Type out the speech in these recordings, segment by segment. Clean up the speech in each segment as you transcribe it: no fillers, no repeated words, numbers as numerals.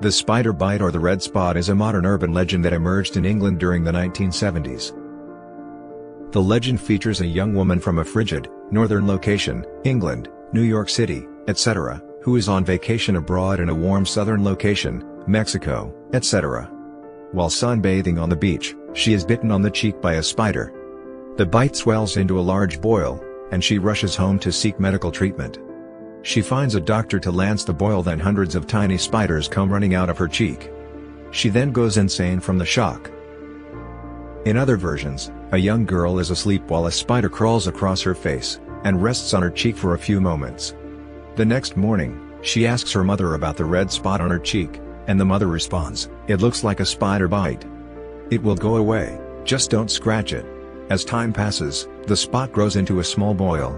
The spider bite or the red spot is a modern urban legend that emerged in England during the 1970s. The legend features a young woman from a frigid, northern location, England, New York City, etc., who is on vacation abroad in a warm southern location, Mexico, etc. While sunbathing on the beach, she is bitten on the cheek by a spider. The bite swells into a large boil, and she rushes home to seek medical treatment. She finds a doctor to lance the boil, then hundreds of tiny spiders come running out of her cheek. She then goes insane from the shock. In other versions, a young girl is asleep while a spider crawls across her face, and rests on her cheek for a few moments. The next morning, she asks her mother about the red spot on her cheek, and the mother responds, "It looks like a spider bite. It will go away, just don't scratch it." As time passes, the spot grows into a small boil.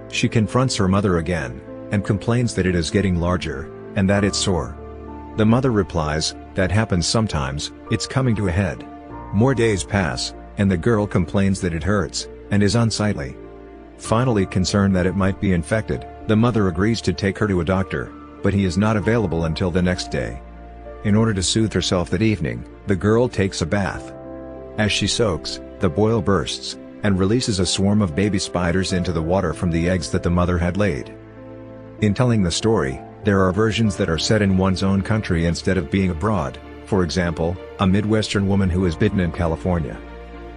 She confronts her mother again, and complains that it is getting larger, and that it's sore. The mother replies, "That happens sometimes, it's coming to a head." More days pass, and the girl complains that it hurts, and is unsightly. Finally concerned that it might be infected, the mother agrees to take her to a doctor, but he is not available until the next day. In order to soothe herself that evening, the girl takes a bath. As she soaks, the boil bursts, and releases a swarm of baby spiders into the water from the eggs that the mother had laid. In telling the story, there are versions that are set in one's own country instead of being abroad, for example, a Midwestern woman who is bitten in California.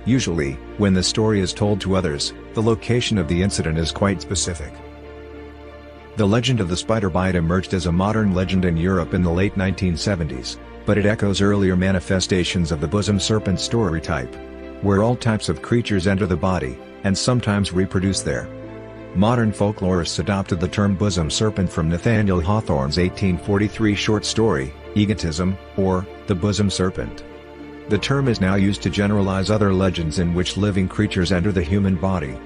Usually, when the story is told to others, the location of the incident is quite specific. The legend of the spider bite emerged as a modern legend in Europe in the late 1970s, but it echoes earlier manifestations of the bosom serpent story type, where all types of creatures enter the body, and sometimes reproduce there. Modern folklorists adopted the term bosom serpent from Nathaniel Hawthorne's 1843 short story, Egotism, or The Bosom Serpent. The term is now used to generalize other legends in which living creatures enter the human body.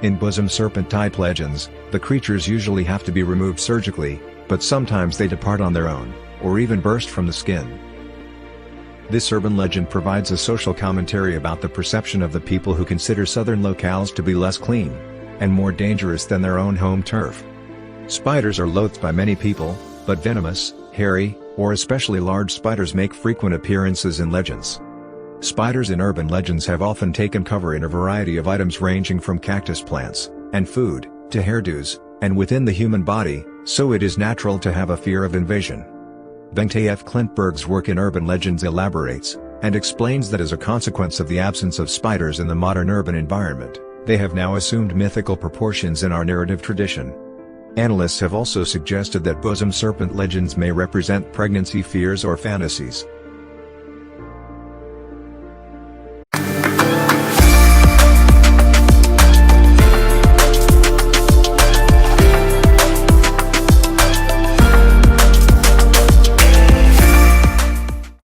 In bosom serpent-type legends, the creatures usually have to be removed surgically, but sometimes they depart on their own, or even burst from the skin. This urban legend provides a social commentary about the perception of the people who consider southern locales to be less clean and more dangerous than their own home turf. Spiders are loathed by many people, but venomous, hairy, or especially large spiders make frequent appearances in legends. Spiders in urban legends have often taken cover in a variety of items ranging from cactus plants and food to hairdos, and within the human body, so it is natural to have a fear of invasion. Bengta F. Klintberg's work in urban legends elaborates and explains that as a consequence of the absence of spiders in the modern urban environment, they have now assumed mythical proportions in our narrative tradition. Analysts have also suggested that bosom serpent legends may represent pregnancy fears or fantasies.